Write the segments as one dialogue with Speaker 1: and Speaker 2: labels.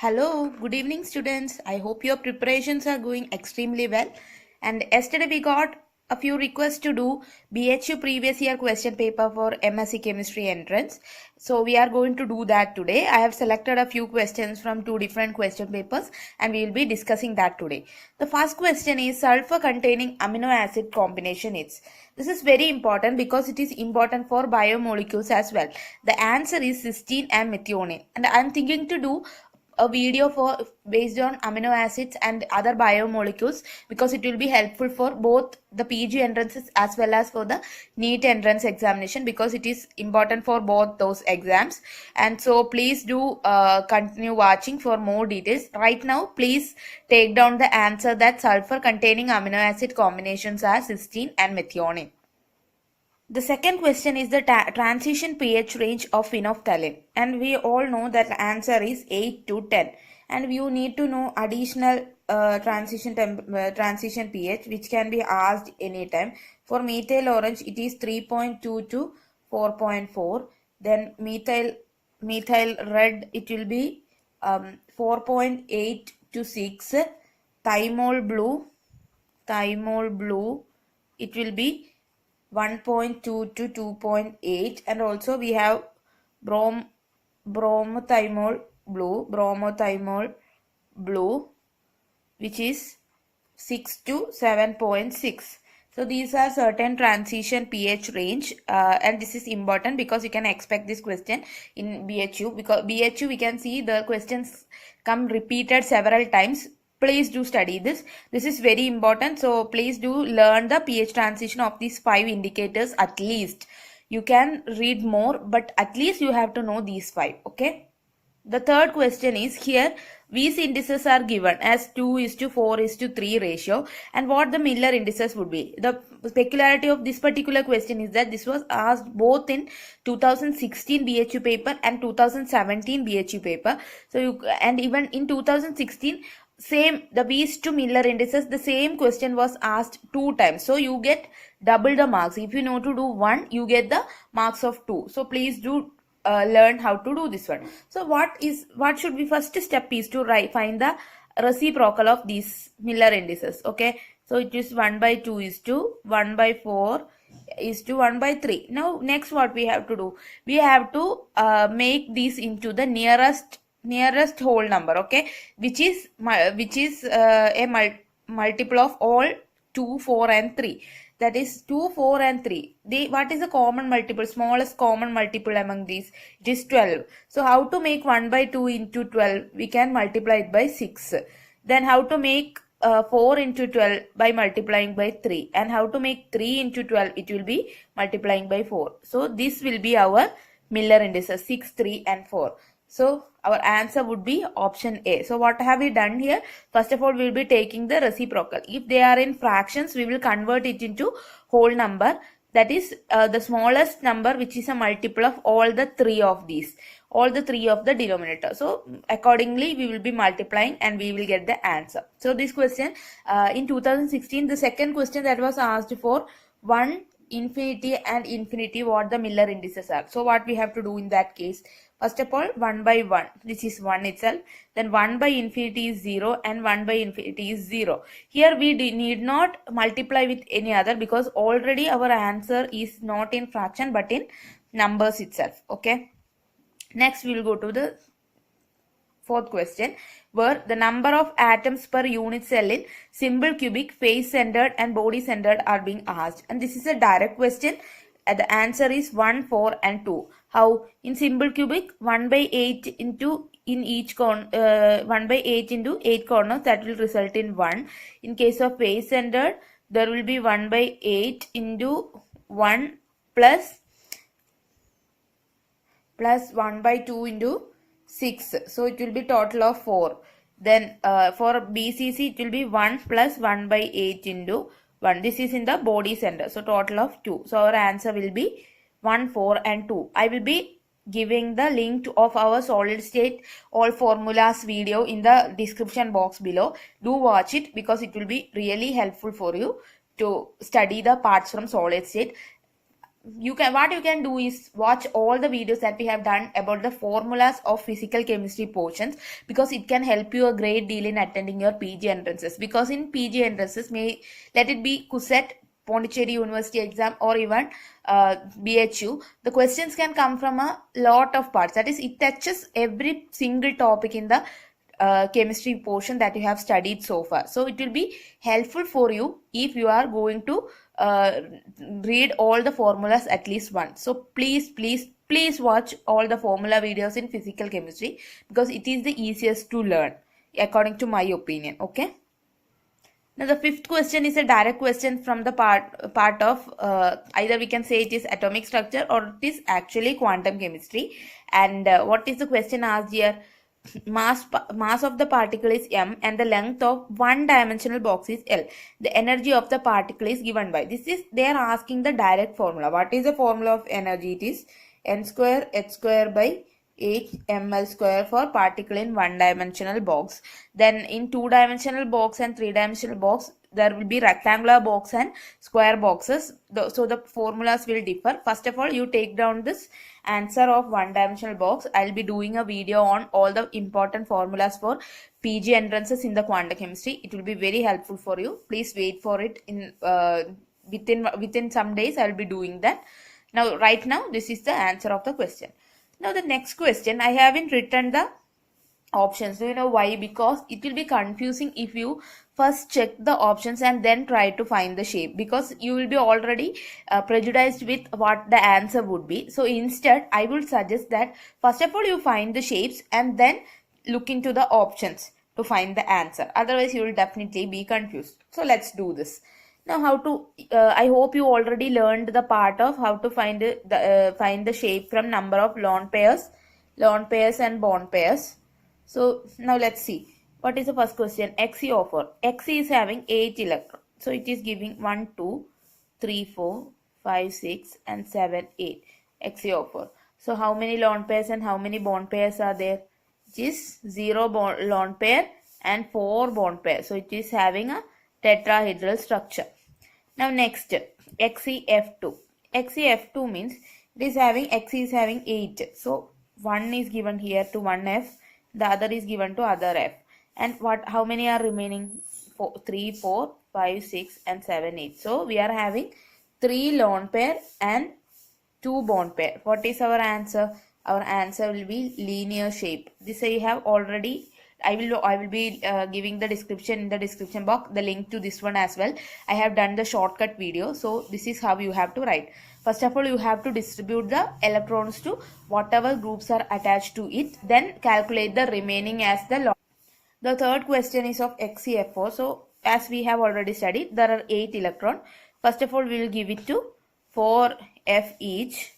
Speaker 1: Hello, good evening students. I hope your preparations are going extremely well. And yesterday we got a few requests to do BHU previous year question paper for MSc Chemistry entrance. So we are going to do that today. I have selected a few questions from two different question papers and we will be discussing that today. The first question is sulfur containing amino acid combination is. This is very important because it is important for biomolecules as well. The answer is cysteine and methionine. And I am thinking to do a video for based on amino acids and other biomolecules because it will be helpful for both the PG entrances as well as for the NEET entrance examination because it is important for both those exams. And so please do continue watching for more details. Right now please take down the answer that sulfur containing amino acid combinations are cysteine and methionine. The second question is the transition pH range of phenolphthalein, and we all know that the answer is 8 to 10, and you need to know additional transition pH which can be asked anytime. For methyl orange it is 3.2 to 4.4, then methyl red it will be 4.8 to 6, thymol blue it will be 1.2 to 2.8, and also we have bromothymol blue which is 6 to 7.6. So these are certain transition pH range and this is important because you can expect this question in BHU, because BHU we can see the questions come repeated several times. Please do study this. This is very important. So please do learn the pH transition of these 5 indicators at least. You can read more, but at least you have to know these 5. Okay. The third question is here these indices are given as 2:4:3 ratio, and what the Miller indices would be. The peculiarity of this particular question is that this was asked both in 2016 BHU paper and 2017 BHU paper. So and even in 2016 same the V/to Miller indices, the same question was asked 2 times, so you get double the marks. If you know to do 1, you get the marks of 2. So please do learn how to do this one. So what should be first step is to find the reciprocal of these Miller indices. Okay, so it is 1/2 is to 1/4 is to 1/3. Now next what we have to do, we have to make these into the nearest whole number, okay, which is a multiple of all 2, 4 and 3. That is 2, 4 and 3. What is the common multiple, smallest common multiple among these? It is 12. So how to make 1/2 into 12? We can multiply it by 6. Then how to make 4 into 12 by multiplying by 3, and how to make 3 into 12? It will be multiplying by 4. So this will be our Miller indices 6, 3 and 4. So our answer would be option A. So what have we done here? First of all, we will be taking the reciprocal. If they are in fractions, we will convert it into whole number. That is the smallest number which is a multiple of all the 3 of these. All the 3 of the denominator. So accordingly, we will be multiplying and we will get the answer. So this question in 2016, the second question that was asked for 1, infinity and infinity, what the Miller indices are. So what we have to do in that case? First of all, 1/1, this is 1 itself. Then 1/infinity is 0 and 1/infinity is 0. Here we need not multiply with any other because already our answer is not in fraction but in numbers itself. Okay. Next we will go to the fourth question, where the number of atoms per unit cell in simple cubic, face centered and body centered are being asked. And this is a direct question. The answer is 1, 4 and 2. How? In simple cubic, 1/8 into in each 1/8 into 8 corners, that will result in 1. In case of face centered, there will be 1/8 into 1 plus 1/2 into 6. So it will be total of 4. Then for BCC, it will be 1 plus 1/8 into 1. This is in the body center. So total of 2. So our answer will be 1, 4 and 2. I will be giving the link of our solid state all formulas video in the description box below. Do watch it because it will be really helpful for you to study the parts from solid state. what you can do is watch all the videos that we have done about the formulas of physical chemistry portions, because it can help you a great deal in attending your PG entrances. Because in PG entrances, may let it be CUSET, Pondicherry University exam, or even BHU, the questions can come from a lot of parts. That is, it touches every single topic in the chemistry portion that you have studied so far. So it will be helpful for you if you are going to read all the formulas at least once. So please watch all the formula videos in physical chemistry, because it is the easiest to learn according to my opinion. Okay. Now the fifth question is a direct question from the part of either we can say it is atomic structure or it is actually quantum chemistry. And what is the question asked here? Mass of the particle is m and the length of one dimensional box is L. The energy of the particle is given by, this is they are asking the direct formula. What is the formula of energy? It is n square h square by 8 ml square for particle in one dimensional box. Then in two dimensional box and three dimensional box, there will be rectangular box and square boxes. So the formulas will differ. First of all, you take down this answer of one dimensional box. I'll be doing a video on all the important formulas for PG entrances in the quantum chemistry. It will be very helpful for you. Please wait for it. In within some days I'll be doing that. Now right now this is the answer of the question. Now the next question, I haven't written the options. Do you know why? Because it will be confusing if you first check the options and then try to find the shape, because you will be already prejudiced with what the answer would be. So instead I would suggest that first of all you find the shapes and then look into the options to find the answer. Otherwise you will definitely be confused. So let's do this. Now how to I hope you already learned the part of how to find the shape from number of lone pairs and bond pairs. So now let's see. What is the first question? XE04. Xe is having 8 electrons. So it is giving 1, 2, 3, 4, 5, 6 and 7, 8. XE04. So how many lone pairs and how many bond pairs are there? It is 0 lone pair and 4 bond pairs. So it is having a tetrahedral structure. Now next, XeF2. XeF2 means it is having, Xe is having 8. So 1 is given here to one F, the other is given to other F. And how many are remaining? 3, 4, 5, 6 and 7, 8. So we are having 3 lone pair and 2 bond pair. What is our answer? Our answer will be linear shape. This I have already, I will be giving the description in the description box, the link to this one as well. I have done the shortcut video. So this is how you have to write. First of all, you have to distribute the electrons to whatever groups are attached to it. Then calculate the remaining as the lone. The third question is of XeF4. So as we have already studied, there are 8 electrons. First of all, we will give it to 4 F each.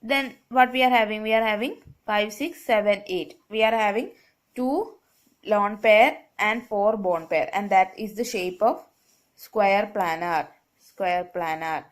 Speaker 1: Then what we are having? We are having 5, 6, 7, 8. We are having 2 lone pair and 4 bond pair, and that is the shape of square planar. Square planar.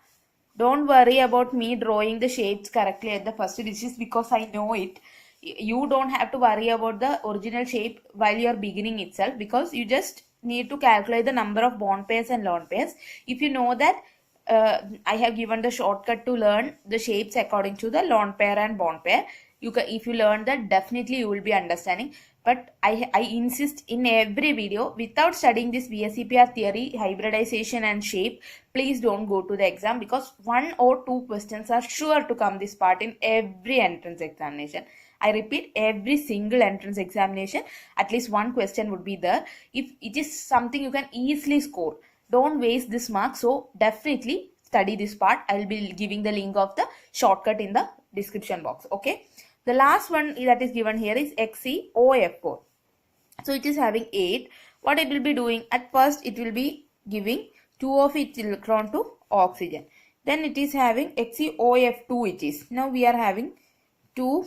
Speaker 1: Don't worry about me drawing the shapes correctly at the first. This is because I know it. You don't have to worry about the original shape while you are beginning itself, because you just need to calculate the number of bond pairs and lone pairs. If you know that I have given the shortcut to learn the shapes according to the lone pair and bond pair, if you learn that, definitely you will be understanding. But I insist in every video, without studying this VSEPR theory, hybridization and shape, please don't go to the exam, because 1 or 2 questions are sure to come this part in every entrance examination. I repeat, every single entrance examination, at least 1 question would be there. If it is something you can easily score, don't waste this mark. So definitely study this part. I will be giving the link of the shortcut in the description box. Okay. The last one that is given here is XeOF4. So it is having 8. What it will be doing? At first it will be giving 2 of its electron to oxygen. Then it is having XeOF2 it is. Now we are having 2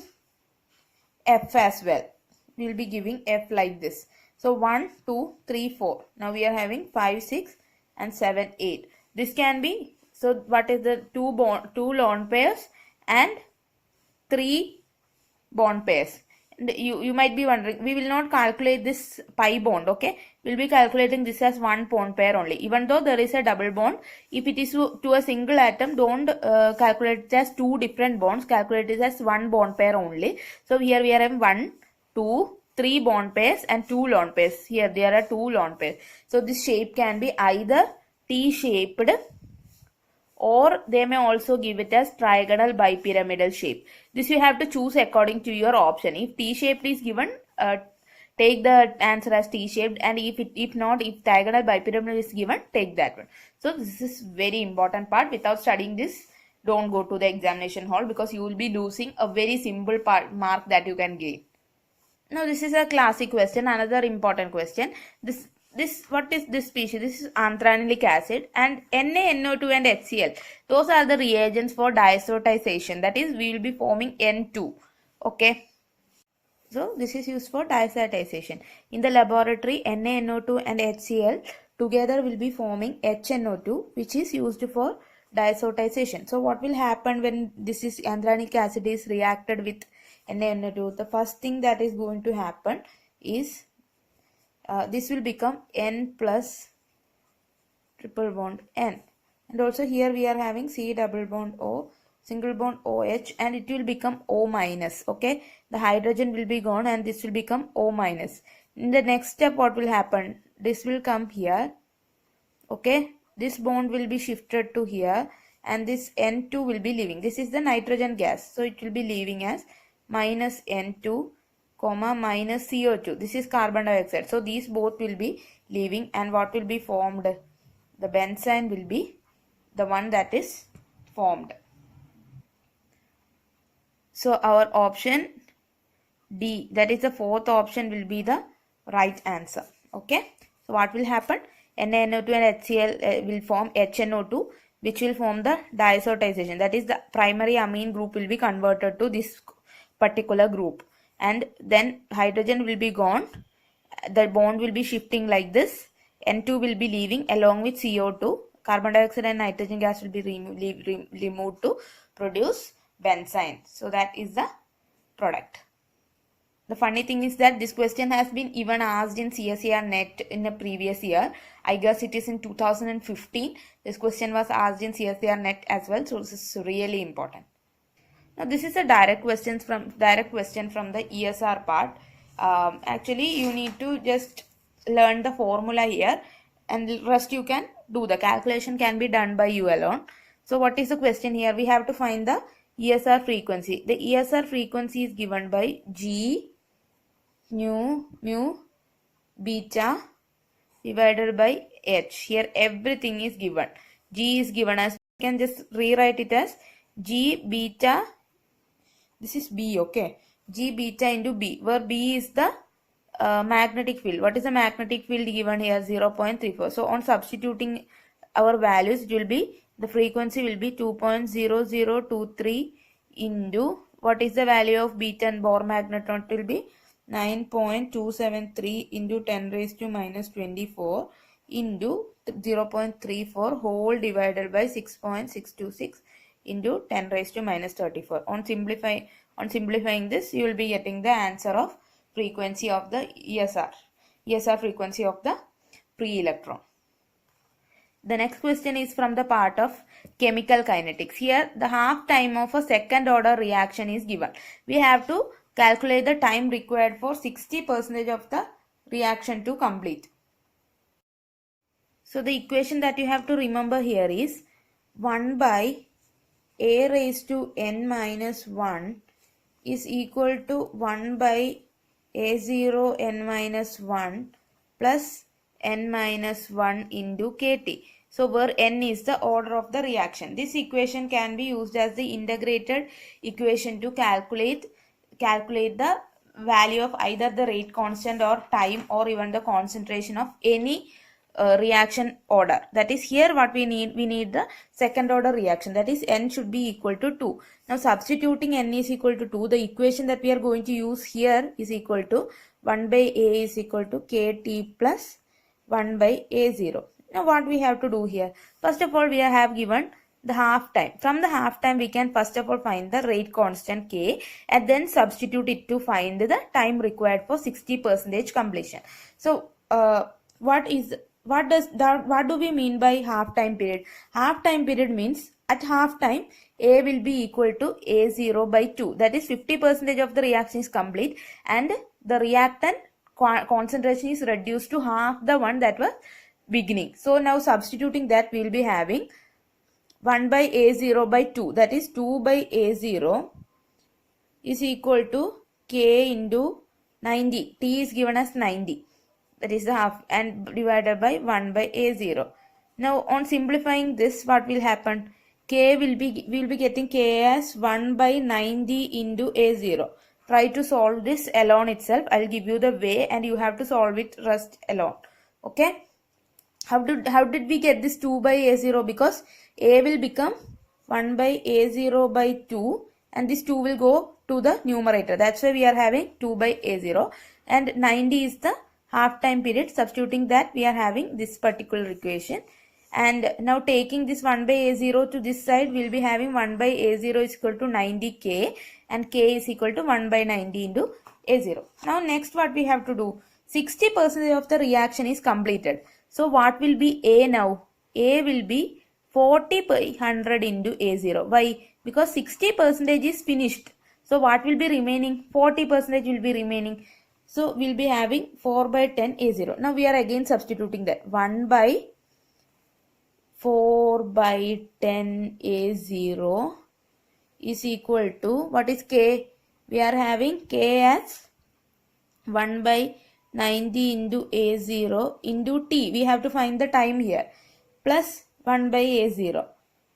Speaker 1: F as well. We will be giving F like this. So 1, 2, 3, 4. Now we are having 5, 6 and 7, 8. This can be, so what is the 2 lone pairs and 3 bond pairs. You might be wondering, we will not calculate this pi bond, okay? We'll be calculating this as one bond pair only. Even though there is a double bond, if it is to a single atom, don't calculate it as two different bonds, calculate it as one bond pair only. So here we are having 1, 2, 3 bond pairs and 2 lone pairs. Here there are 2 lone pairs. So this shape can be either T-shaped, or they may also give it as trigonal bipyramidal shape. This you have to choose according to your option. If T-shaped is given, take the answer as T-shaped, and if not, if diagonal bipyramidal is given, take that one. So this is very important part. Without studying this, don't go to the examination hall, because you will be losing a very simple mark that you can gain. Now this is a classic question, another important question. What is this species? This is anthranoic acid, and NaNO2 and HCl. Those are the reagents for diazotization. That is, we will be forming N2. Okay. So this is used for diazotization. In the laboratory, NaNO2 and HCl together will be forming HNO2, which is used for diazotization. So what will happen when this is anthranoic acid is reacted with NaNO2? The first thing that is going to happen is this will become N plus triple bond N, and also here we are having C double bond O, single bond OH, and it will become O minus. Okay, the hydrogen will be gone and this will become O minus. In the next step, what will happen? This will come here. Okay, this bond will be shifted to here, and this N2 will be leaving. This is the nitrogen gas, so it will be leaving as minus N2 comma minus CO2. This is carbon dioxide. So these both will be leaving, and what will be formed? The benzene will be the one that is formed. So our option D, that is the fourth option, will be the right answer. Okay. So what will happen? NaNO2 and HCl will form HNO2, which will form the diazotization. That is, the primary amine group will be converted to this particular group, and then hydrogen will be gone. The bond will be shifting like this. N2 will be leaving along with CO2. Carbon dioxide and nitrogen gas will be removed to produce benzene. So that is the product. The funny thing is that this question has been even asked in CSER net in a previous year. I guess it is in 2015. This question was asked in CSER net as well. So this is really important. Now this is a direct question from the ESR part. Actually, you need to just learn the formula here, and the rest you can do. The calculation can be done by you alone. So what is the question here? We have to find the ESR frequency. The ESR frequency is given by G mu beta divided by H. Here everything is given. G is given as, you can just rewrite it as G beta. This is B, okay. G beta into B, where B is the magnetic field. What is the magnetic field given here? 0.34. So on substituting our values, it will be, the frequency will be 2.0023 into, what is the value of beta and Bohr magneton? It will be 9.273 into 10 raised to minus 24 into 0.34 whole divided by 6.626 into 10 raised to minus 34. On simplifying this, you will be getting the answer of frequency of the ESR frequency of the free electron. The next question is from the part of chemical kinetics. Here the half time of a second order reaction is given. We have to calculate the time required for 60% of the reaction to complete. So the equation that you have to remember here is 1 by a raised to n minus 1 is equal to 1 by a0 n minus 1 plus n minus 1 into kt. So where n is the order of the reaction. This equation can be used as the integrated equation to calculate the value of either the rate constant or time, or even the concentration of any reaction order. That is, here what we need the second order reaction, that is n should be equal to 2. Now substituting n is equal to 2, the equation that we are going to use here is equal to 1 by a is equal to kt plus 1 by a0. Now what we have to do here? First of all, we have given the half time. From the half time, we can first of all find the rate constant K and then substitute it to find the time required for 60% completion. So, what do we mean by half time period? Half time period means at half time A will be equal to A0 by 2. That is 50% of the reaction is complete and the reactant concentration is reduced to half the one that was beginning. So now substituting that, we will be having 1 by A0 by 2, that is 2 by A0 is equal to K into 90. T is given as 90, that is the half, and divided by 1 by A0. Now on simplifying this, what will happen? We will be getting K as 1 by 90 into A0. Try to solve this alone itself. I will give you the way and you have to solve it rest alone. Okay. How did we get this 2 by A0? Because A will become 1 by A0 by 2 and this 2 will go to the numerator. That's why we are having 2 by A0 and 90 is the half time period. Substituting that, we are having this particular equation. And now taking this 1 by A0 to this side, we will be having 1 by A0 is equal to 90K and K is equal to 1 by 90 into A0. Now next what we have to do? 60% of the reaction is completed. So what will be A now? A will be 40 by 100 into A0. Why? Because 60% is finished. So what will be remaining? 40% will be remaining. So we'll be having 4 by 10 A0. Now we are again substituting that. 1 by 4 by 10 A0 is equal to, what is K? We are having K as 1 by 90 into A0 into T. We have to find the time here. Plus 1 by A0.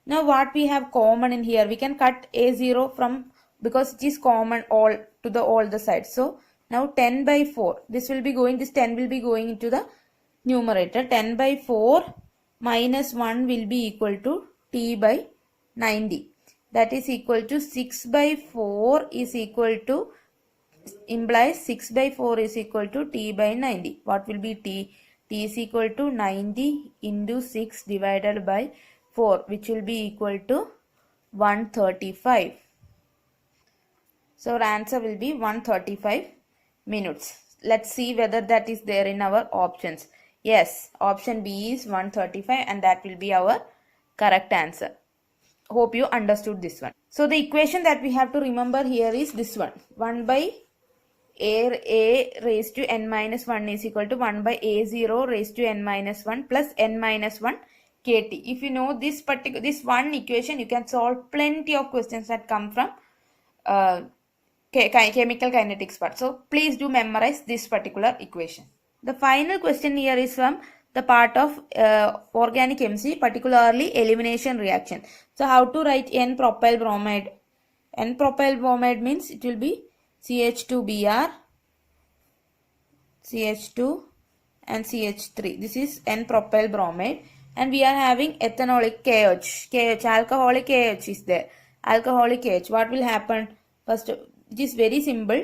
Speaker 1: Now what we have common in here? We can cut A0 from, because it is common all the sides. So now 10 by 4. This 10 will be going into the numerator. 10 by 4 minus 1 will be equal to T by 90. That is equal to 6 by 4 is equal to, implies 6 by 4 is equal to T by 90. What will be T? T is equal to 90 into 6 divided by 4, which will be equal to 135. So our answer will be 135 minutes. Let's see whether that is there in our options. Yes, option B is 135 and that will be our correct answer. Hope you understood this one. So the equation that we have to remember here is this one. 1 by A raised to n minus 1 is equal to 1 by A0 raised to n minus 1 plus n minus 1 kt. If you know this one equation, you can solve plenty of questions that come from chemical kinetics part. So please do memorize this particular equation. The final question here is from the part of organic chemistry, particularly elimination reaction. So how to write N-propyl bromide? N-propyl bromide means it will be CH2Br, CH2 and CH3. This is N-propyl bromide and we are having ethanolic KH, alcoholic KH is there. Alcoholic KH. What will happen? First, it is very simple.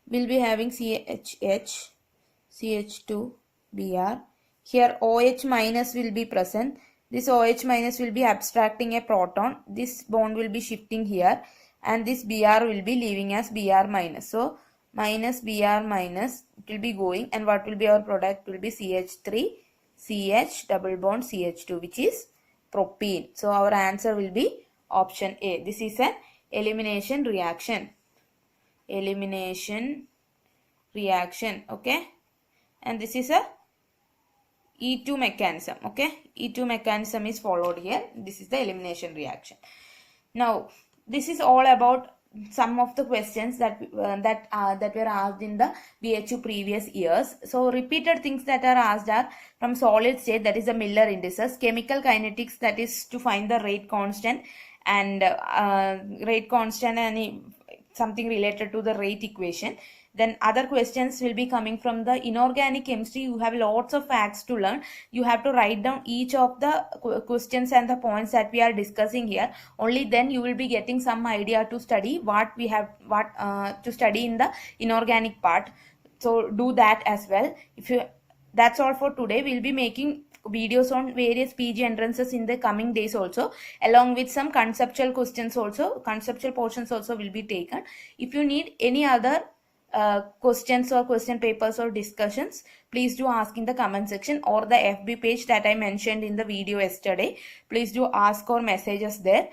Speaker 1: We'll be having CHH, CH2Br. Here OH minus will be present. This OH minus will be abstracting a proton. This bond will be shifting here and this Br will be leaving as Br minus. So minus Br minus, it will be going and what will be our product? Will be CH3, CH double bond CH2, which is propene. So our answer will be option A. This is an elimination reaction. Elimination reaction. Okay. And this is a E2 mechanism. Okay. E2 mechanism is followed here. This is the elimination reaction. Now, this is all about some of the questions that were asked in the BHU previous years. So repeated things that are asked are from solid state, that is the Miller indices, chemical kinetics, that is to find the rate constant, and something related to the rate equation. Then other questions will be coming from the inorganic chemistry. You have lots of facts to learn. You have to write down each of the questions and the points that we are discussing here. Only then you will be getting some idea to study to study in the inorganic part. So do that as well. That's all for today. We'll be making videos on various PG entrances in the coming days also, along with some conceptual questions also. Conceptual portions also will be taken. If you need any other questions or question papers or discussions, please do ask in the comment section or the FB page that I mentioned in the video yesterday. Please do ask or message us there.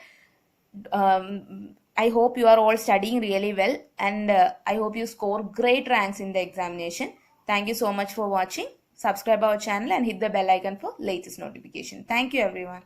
Speaker 1: I hope you are all studying really well, and I hope you score great ranks in the examination. Thank you so much for watching. Subscribe our channel and hit the bell icon for latest notification. Thank you everyone.